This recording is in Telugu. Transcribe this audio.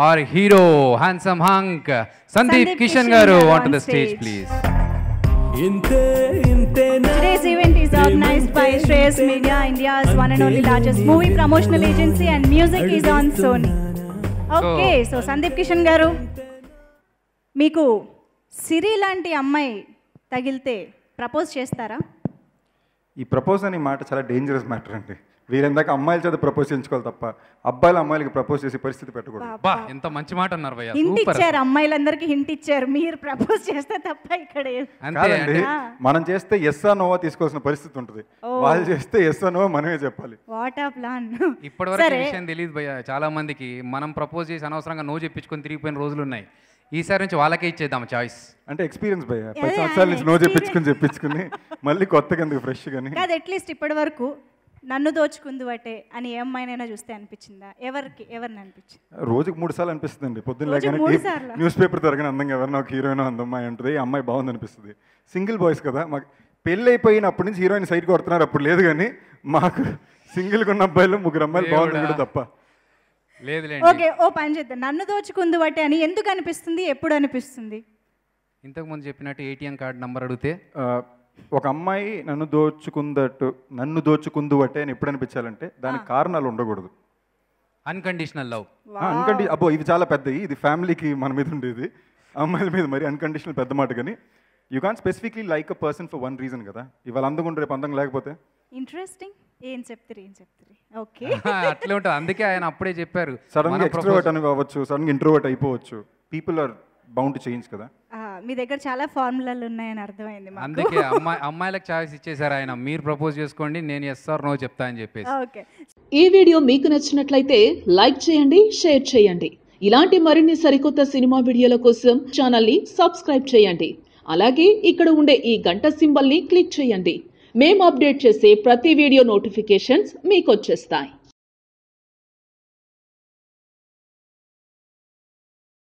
our hero, handsome hunk, Sandeep Kishan garu onto the stage, please. Today's event is organized by Shreyas Media, India's one and only largest movie promotional agency, and music is on Sony. Okay, so Sandeep Kishan garu, meeku Siri lanti ammai తగిలితే ప్రపోజ్ చేస్తారా? ఈ ప్రపోజ్ అనే మాట చాలా డేంజరస్ మ్యాటర్ అండి. వీరందాక అమ్మాయిల చేత ప్రపోజ్ చేయించుకోవాలి తప్ప అబ్బాయిలు అమ్మాయిలకి ప్రపోజ్ చేసే పరిస్థితి పెట్టకూడదు. బా ఎంత మంచి మాట అన్నారు భయ్యా. హింట్ ఇచ్చారు, అమ్మాయిలందరికీ హింట్ ఇచ్చారు, మీరు ప్రపోజ్ చేస్తే తప్ప ఇక్కడ కాదండి, మనం చేస్తే ఎస్ ఆ నోవా తీసుకోవాల్సిన పరిస్థితి ఉంటుంది, వాళ్ళు చేస్తే ఎస్ ఆ నోవా మనమే చెప్పాలి. వాట్ ఆ ప్లాన్. ఇప్పటివరకు విషయం తెలియదు భయ్యా చాలా మందికి. మనం ప్రపోజ్ చేసి అనవసరంగా నో చెప్పించుకొని తిరిగిపోయిన రోజులు ఉన్నాయి. ఈసారి నుంచి వాళ్ళకే ఇచ్చేద్దాం చాయిస్. అంటే ఎక్స్పీరియన్స్ భయ్యా, 10 సంవత్సరాల నుంచి నో చెప్పించుకుని మళ్ళీ కొత్తగా ఎందుకు ఫ్రెష్ గానీ కాదు. అట్లీస్ట్ ఇప్పటి వరకు నన్ను దోచుకుందు బట్టే అని ఏ అమ్మాయినైనా చూస్తే అనిపించిందా? ఎవరిని అనిపించింది? రోజుకి 3 సార్లు అనిపిస్తుంది అండి. పొద్దున్న లేకనే న్యూస్ పేపర్ తరగని అందంగా ఎవరైనా ఒక హీరోయిన్ అందమ్మాయి ఉంటుంది, అమ్మాయి బాగుంది అనిపిస్తుంది. సింగిల్ బాయ్స్ కదా, మాకు పెళ్ళి అయిపోయినప్పటి నుంచి హీరోయిన్ సైడ్ కొడుతున్నారు, అప్పుడు లేదు. కానీ మాకు సింగిల్గా ఉన్న అబ్బాయిలు 3 అమ్మాయిలు బాగుంది కూడా తప్ప లేదు. ఓకే, ఓ పని చేద్దాం. నన్ను దోచుకుందు బట్టే అని ఎందుకు అనిపిస్తుంది, ఎప్పుడు అనిపిస్తుంది? ఇంతకు ముందు చెప్పినట్టు ఏటీఎం కార్డు నంబర్ అడిగితే ఒక అమ్మాయి నన్ను దోచుకుందు అంటే అని ఎప్పుడు అనిపించాలంటే దానికి కారణాలు ఉండకూడదు. Unconditional love. అబ్బో ఇది చాలా పెద్దది, ఇది ఫ్యామిలీకి మన మీద ఉండేది, అమ్మాయిల మీద మరి అన్కండిషనల్ పెద్ద మాట. కానీ you can specifically like a person for one reason కదా. ఇవాళ అందకుండా రేపు అందం లేకపోతే ఇంట్రెస్టింగ్. ఏం చెప్తారు? ఓకే అట్లే ఉంటుంది. అందుకే ఆయన అప్పుడే చెప్పారు, సడన్ గా ఎక్స్ట్రోవర్ట్ అని కావచ్చు, సడన్ గా ఇంట్రోవర్ట్ అయిపోవచ్చు. People are bound to change కదా. మీ దగ్గర చాలా ఫార్ములాలు ఉన్నాయని అర్థమైంది. అందుకే అమ్మాయిలకు చాయిస్ ఇచ్చేసారు ఆయన, మీరు ప్రపోజ్ చేసుకోండి, నేను ఎస్ ఆర్ నో చెప్తా అని చెప్పేసి. ఓకే, ఈ వీడియో మీకు నచ్చినట్లయితే లైక్ చేయండి, షేర్ చేయండి. ఇలాంటి మరిన్ని సరికొత్త సినిమా వీడియోల కోసం ఛానల్ ని సబ్స్క్రైబ్ చేయండి. అలాగే ఇక్కడ ఉండే ఈ గంట సింబల్ ని క్లిక్ చేయండి. మేము అప్డేట్ చేసే ప్రతి వీడియో నోటిఫికేషన్స్ మీకు వచ్చేస్తాయి.